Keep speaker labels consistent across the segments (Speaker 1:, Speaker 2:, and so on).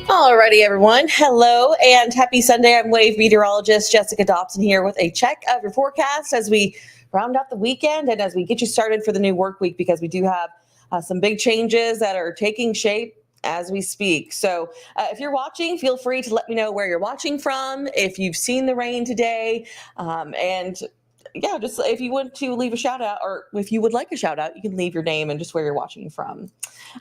Speaker 1: Alrighty, everyone. Hello and happy Sunday. I'm wave meteorologist Jessica Dobson here with a check of your forecast as we round out the weekend and as we get you started for the new work week, because we do have some big changes that are taking shape as we speak. So if you're watching, feel free to let me know where you're watching from, if you've seen the rain today, and yeah, just if you want to leave a shout out, or if you would like a shout out, you can leave your name and just where you're watching from.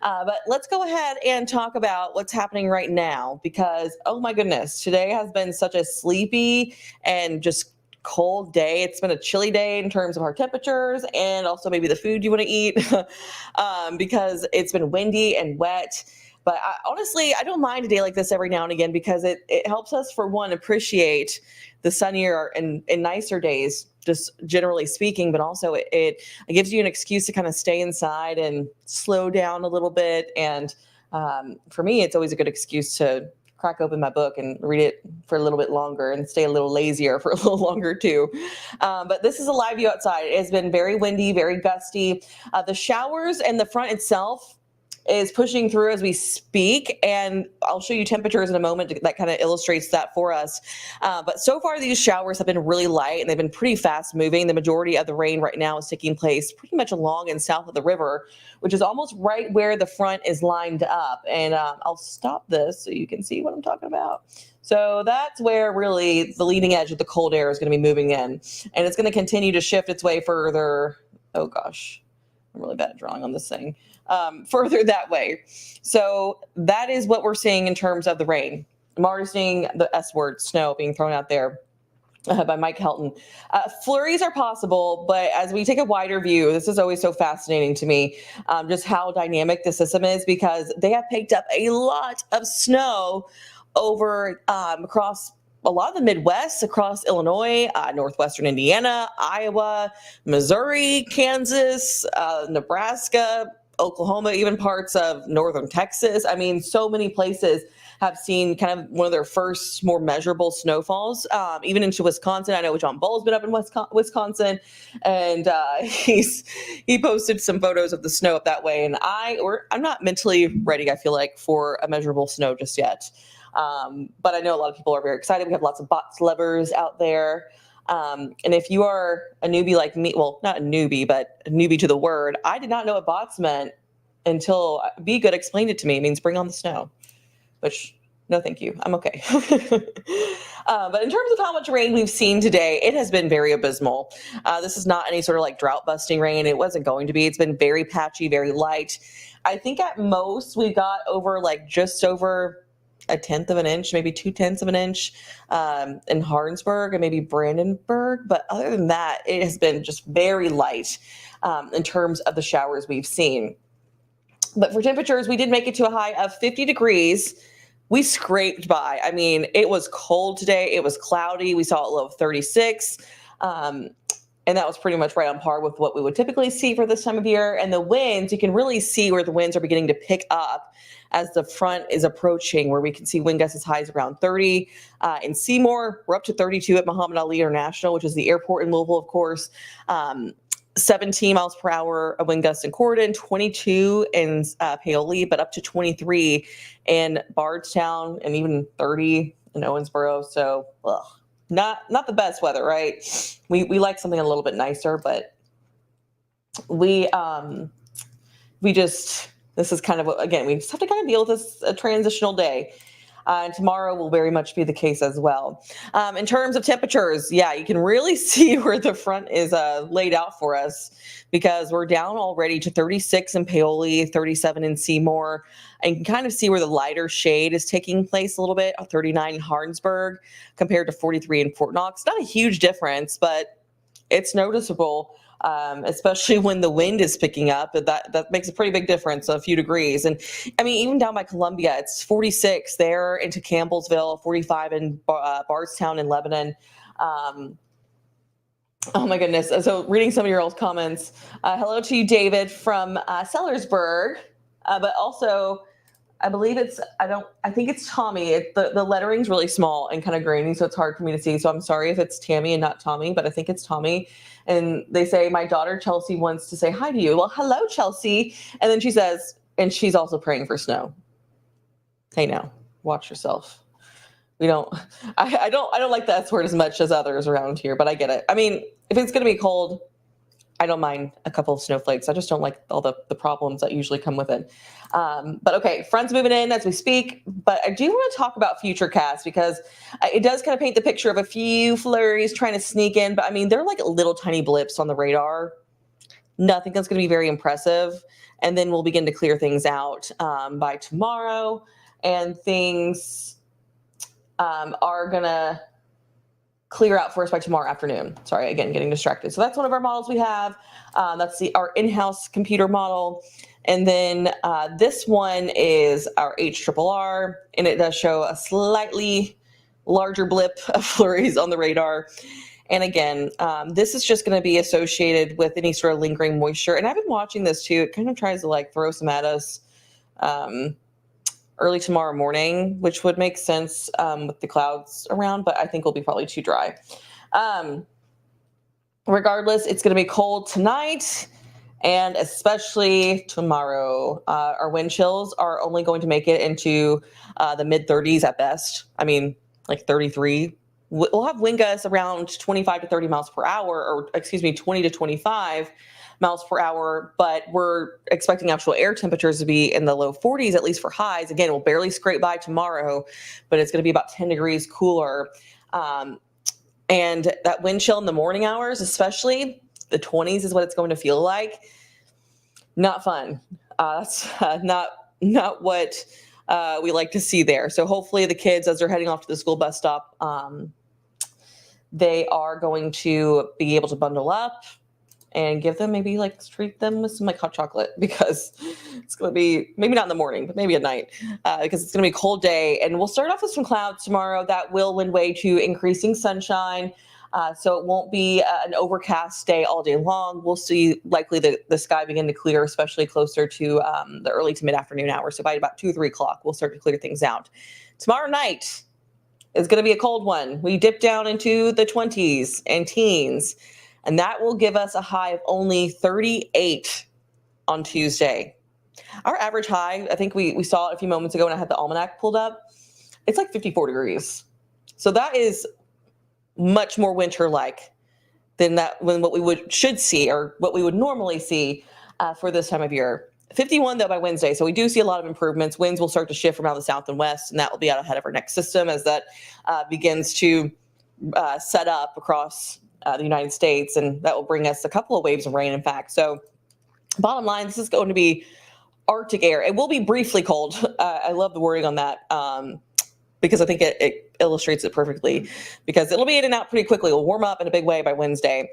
Speaker 1: But let's go ahead and talk about what's happening right now, because, oh my goodness, today has been such a sleepy and just cold day. It's been a chilly day in terms of our temperatures and also maybe the food you want to eat because it's been windy and wet. But honestly, I don't mind a day like this every now and again, because it helps us, for one, appreciate the sunnier and nicer days, just generally speaking, but also it gives you an excuse to kind of stay inside and slow down a little bit. And for me, it's always a good excuse to crack open my book and read it for a little bit longer and stay a little lazier for a little longer too. But this is a live view outside. It has been very windy, very gusty. The showers and the front itself is pushing through as we speak, and I'll show you temperatures in a moment that kind of illustrates that for us. But so far, these showers have been really light and they've been pretty fast moving. The majority of the rain right now is taking place pretty much along and south of the river, which is almost right where the front is lined up. And I'll stop this so you can see what I'm talking about. So that's where really the leading edge of the cold air is going to be moving in, and it's going to continue to shift its way further. Oh gosh, I'm really bad at drawing on this thing. Further that way. So that is what we're seeing in terms of the rain. I'm already seeing the S word, snow, being thrown out there by Mike Helton. Flurries are possible, but as we take a wider view, this is always so fascinating to me, just how dynamic the system is, because they have picked up a lot of snow over across a lot of the Midwest, across Illinois, northwestern Indiana, Iowa, Missouri, Kansas, Nebraska, Oklahoma, even parts of northern Texas. I mean, so many places have seen kind of one of their first more measurable snowfalls, even into Wisconsin. I know John Bull's been up in Wisconsin, and he posted some photos of the snow up that way. And I'm not mentally ready, I feel like, for a measurable snow just yet. But I know a lot of people are very excited. We have lots of Botslebbers out there. And if you are a newbie like me, well, not a newbie, but a newbie to the word, I did not know what bots meant until Be Good explained it to me. It means bring on the snow, which, no, thank you. I'm okay. But in terms of how much rain we've seen today, it has been very abysmal. This is not any sort of like drought busting rain. It wasn't going to be. It's been very patchy, very light. I think at most we got over just over a tenth of an inch, maybe 2/10 of an inch in Hardsburg and maybe Brandenburg. But other than that, it has been just very light in terms of the showers we've seen. But for temperatures, we did make it to a high of 50 degrees. We scraped by. I mean, it was cold today. It was cloudy. We saw a low of 36. And that was pretty much right on par with what we would typically see for this time of year. And the winds, you can really see where the winds are beginning to pick up as the front is approaching, where we can see wind gusts as high as around 30. In Seymour, we're up to 32 at Muhammad Ali International, which is the airport in Louisville, of course. 17 miles per hour of wind gusts in Corydon, 22 in Paoli, but up to 23 in Bardstown, and even 30 in Owensboro. So, not the best weather, right? We like something a little bit nicer, but this is kind of, again, we just have to kind of deal with this a transitional day. And tomorrow will very much be the case as well. In terms of temperatures, yeah, you can really see where the front is laid out for us, because we're down already to 36 in Paoli, 37 in Seymour. And you can kind of see where the lighter shade is taking place a little bit, 39 in Hardsburg compared to 43 in Fort Knox. Not a huge difference, but it's noticeable. Especially when the wind is picking up, that makes a pretty big difference, a few degrees. And I mean, even down by Columbia, it's 46 there into Campbellsville, 45 in Bardstown in Lebanon. Oh my goodness. So reading some of your old comments, hello to you, David, from Sellersburg, but also I believe I think it's Tommy. The lettering's really small and kind of grainy, so it's hard for me to see. So I'm sorry if it's Tammy and not Tommy, but I think it's Tommy. And they say, my daughter Chelsea wants to say hi to you. Well, hello, Chelsea. And then she says, and she's also praying for snow. Hey, now, watch yourself. We don't, I don't like the S word as much as others around here, but I get it. I mean, if it's going to be cold, I don't mind a couple of snowflakes. I just don't like all the problems that usually come with it. But okay, front's moving in as we speak. But I do want to talk about Futurecast because it does kind of paint the picture of a few flurries trying to sneak in. But I mean, they're like little tiny blips on the radar. Nothing that's going to be very impressive. And then we'll begin to clear things out by tomorrow. And things are going to clear out for us by tomorrow afternoon. Sorry, again, getting distracted. So that's one of our models we have. That's our in-house computer model. And then this one is our HRRR, and it does show a slightly larger blip of flurries on the radar. And again, this is just going to be associated with any sort of lingering moisture. And I've been watching this too. It kind of tries to like throw some at us early tomorrow morning, which would make sense with the clouds around, but I think will be probably too dry. Regardless, it's going to be cold tonight and especially tomorrow. Our wind chills are only going to make it into the mid 30s at best. I mean, like 33. We'll have wind gusts around 25 to 30 miles per hour, or excuse me, 20 to 25 miles per hour, but we're expecting actual air temperatures to be in the low 40s, at least for highs. Again, we'll barely scrape by tomorrow, but it's going to be about 10 degrees cooler. And that wind chill in the morning hours, especially the 20s is what it's going to feel like. Not fun. That's not what we like to see there. So hopefully the kids, as they're heading off to the school bus stop, they are going to be able to bundle up and give them treat them with some like hot chocolate, because it's going to be maybe not in the morning, but maybe at night, because it's going to be a cold day. And we'll start off with some clouds tomorrow that will lend way to increasing sunshine. So it won't be an overcast day all day long. We'll see likely the sky begin to clear, especially closer to the early to mid-afternoon hours. So by about 2 or 3 o'clock, we'll start to clear things out. Tomorrow night is going to be a cold one. We dip down into the 20s and teens, and that will give us a high of only 38 on Tuesday. Our average high, I think we saw it a few moments ago when I had the almanac pulled up. It's like 54 degrees. So that is much more winter-like than what we should see, or what we would normally see for this time of year. 51 though by Wednesday, so we do see a lot of improvements. Winds will start to shift from out of the south and west, and that will be out ahead of our next system as that begins to set up across the United States, and that will bring us a couple of waves of rain, in fact. So bottom line, this is going to be Arctic air. It will be briefly cold. I love the wording on that because I think it illustrates it perfectly, because it'll be in and out pretty quickly. It'll warm up in a big way by Wednesday.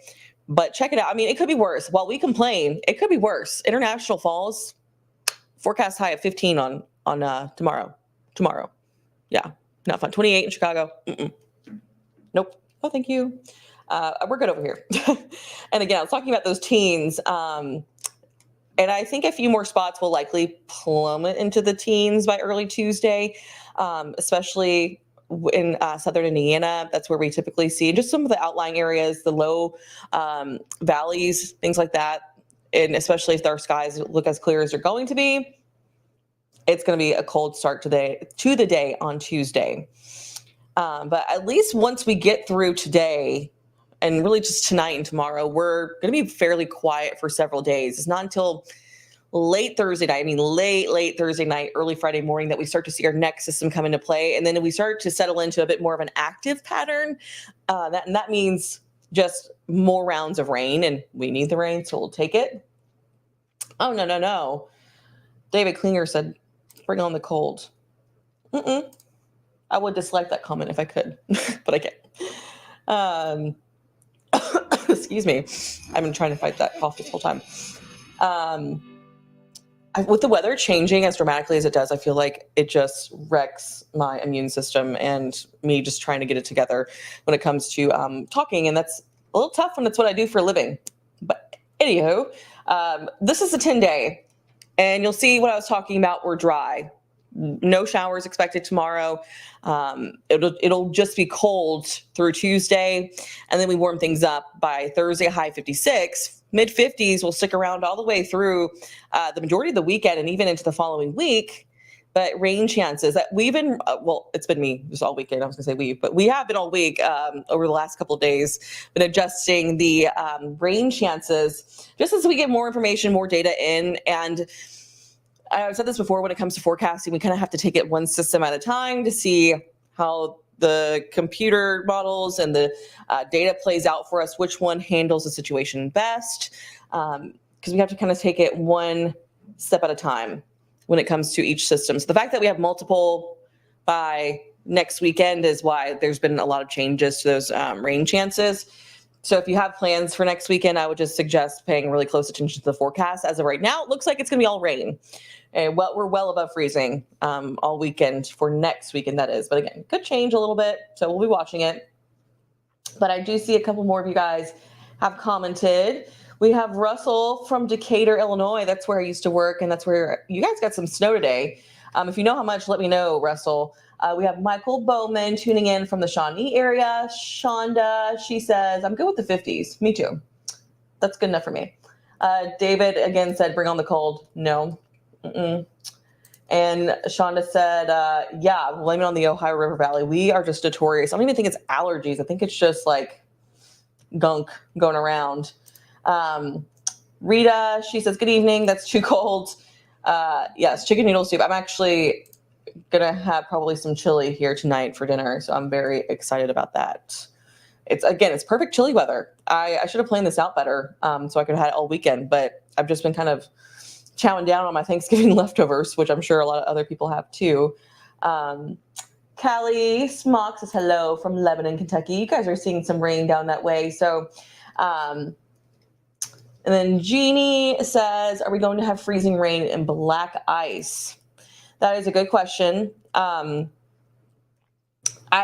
Speaker 1: But check it out. I mean, it could be worse. While we complain, it could be worse. International Falls, forecast high of 15 on tomorrow. Tomorrow. Yeah, not fun. 28 in Chicago. Nope. Oh, thank you. We're good over here. And again, I was talking about those teens. And I think a few more spots will likely plummet into the teens by early Tuesday, especially in southern Indiana. That's where we typically see just some of the outlying areas, the low valleys, things like that. And especially if our skies look as clear as they're going to be, it's going to be a cold start to the day on Tuesday. But at least once we get through today, and really just tonight and tomorrow, we're going to be fairly quiet for several days. It's not until late Thursday night, late Thursday night, early Friday morning, that we start to see our next system come into play. And then we start to settle into a bit more of an active pattern. That means just more rounds of rain, and we need the rain, so we'll take it. Oh, no. David Klinger said, bring on the cold. I would dislike that comment if I could, but I can't. Excuse me. I've been trying to fight that cough this whole time. With the weather changing as dramatically as it does, I feel like it just wrecks my immune system and me just trying to get it together when it comes to talking. And that's a little tough when that's what I do for a living. But anywho, this is a 10-day. And you'll see what I was talking about. We're dry. no showers expected tomorrow. It'll just be cold through Tuesday, and then we warm things up by Thursday, high 56. Mid 50s will stick around all the way through the majority of the weekend and even into the following week. But rain chances that we've been, it's been me just all weekend. I was going to say but we have been all week over the last couple of days, been adjusting the rain chances just as we get more information, more data in. And I've said this before, when it comes to forecasting, we kind of have to take it one system at a time to see how the computer models and the data plays out for us, which one handles the situation best, because we have to kind of take it one step at a time when it comes to each system. So the fact that we have multiple by next weekend is why there's been a lot of changes to those rain chances. So if you have plans for next weekend, I would just suggest paying really close attention to the forecast. As of right now, it looks like it's going to be all rain. And we're well above freezing all weekend for next weekend, that is. But again, could change a little bit, so we'll be watching it. But I do see a couple more of you guys have commented. We have Russell from Decatur, Illinois. That's where I used to work, and that's where you guys got some snow today. If you know how much, let me know, Russell. We have Michael Bowman tuning in from the Shawnee area. Shonda, she says, I'm good with the 50s. Me too. That's good enough for me. David, again, said, bring on the cold. No. Mm-mm. And Shonda said, yeah, blame it on the Ohio River Valley. We are just notorious. I don't even think it's allergies. I think it's just like gunk going around. Rita, she says, good evening. That's too cold. Yes, chicken noodle soup. I'm actually going to have probably some chili here tonight for dinner. So I'm very excited about that. It's perfect chilly weather. I should have planned this out better so I could have had it all weekend, but I've just been kind of chowing down on my Thanksgiving leftovers, which I'm sure a lot of other people have too. Callie Smock says hello from Lebanon, Kentucky. You guys are seeing some rain down that way. So, and then Jeannie says, are we going to have freezing rain and black ice? That is a good question.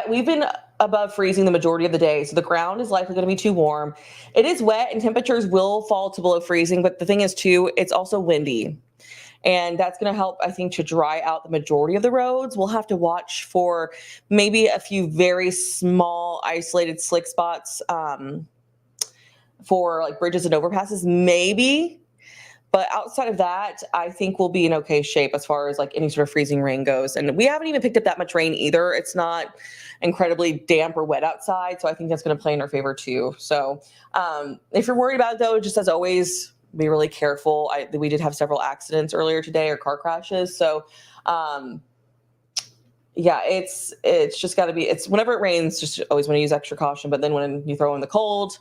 Speaker 1: We've been above freezing the majority of the day, so the ground is likely going to be too warm. It is wet and temperatures will fall to below freezing, but the thing is too, it's also windy. And that's going to help, I think, to dry out the majority of the roads. We'll have to watch for maybe a few very small isolated slick spots for like bridges and overpasses, maybe. But outside of that, I think we'll be in okay shape as far as like any sort of freezing rain goes. And we haven't even picked up that much rain either. It's not incredibly damp or wet outside. So I think that's going to play in our favor too. So if you're worried about it though, just as always, be really careful. We did have several accidents earlier today or car crashes. So yeah, it's just got to be, it's whenever it rains, just always want to use extra caution. But then when you throw in the cold,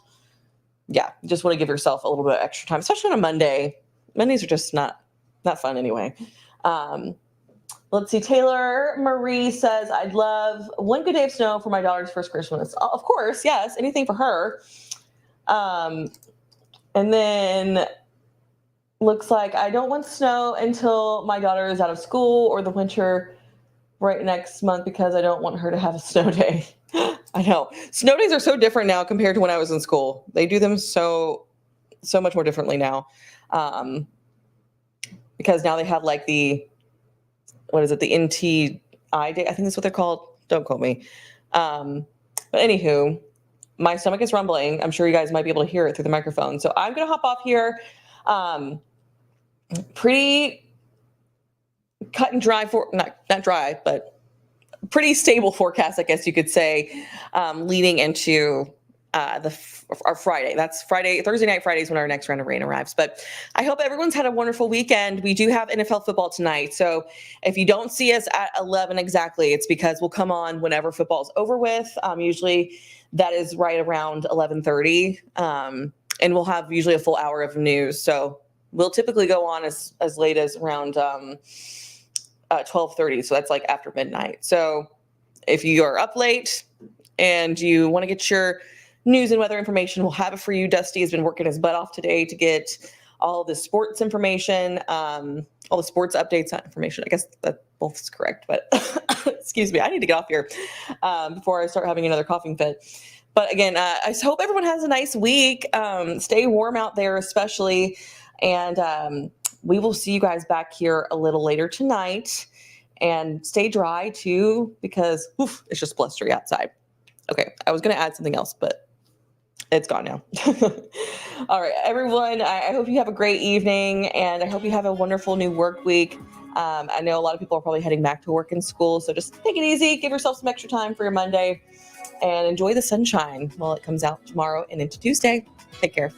Speaker 1: yeah, you just want to give yourself a little bit of extra time, especially on a Monday. Mondays are just not fun anyway. Let's see. Taylor Marie says, I'd love one good day of snow for my daughter's first Christmas. Of course, yes, anything for her. And then looks like I don't want snow until my daughter is out of school or the winter right next month because I don't want her to have a snow day. I know. Snow days are so different now compared to when I was in school. They do them so much more differently now. Because now they have like the NTI day. I think that's what they're called. Don't quote me. But anywho, my stomach is rumbling. I'm sure you guys might be able to hear it through the microphone. So I'm going to hop off here. Pretty cut and dry not dry, but pretty stable forecast, I guess you could say, leading into our Friday. That's Thursday night, Friday is when our next round of rain arrives. But I hope everyone's had a wonderful weekend. We do have NFL football tonight. So if you don't see us at 11 exactly, it's because we'll come on whenever football's over with. Usually that is right around 11:30. And we'll have usually a full hour of news. So we'll typically go on as late as around 12:30. So that's like after midnight. So if you are up late and you want to get your news and weather information, we'll have it for you. Dusty has been working his butt off today to get all the sports information, all the sports updates information. I guess that both is correct, but excuse me, I need to get off here before I start having another coughing fit. But again, I hope everyone has a nice week. Stay warm out there, especially. And we will see you guys back here a little later tonight. and stay dry too, because it's just blustery outside. Okay, I was going to add something else, but it's gone now. All right, everyone, I hope you have a great evening, and I hope you have a wonderful new work week. I know a lot of people are probably heading back to work and school, so just take it easy, give yourself some extra time for your Monday, and enjoy the sunshine while it comes out tomorrow and into Tuesday. Take care.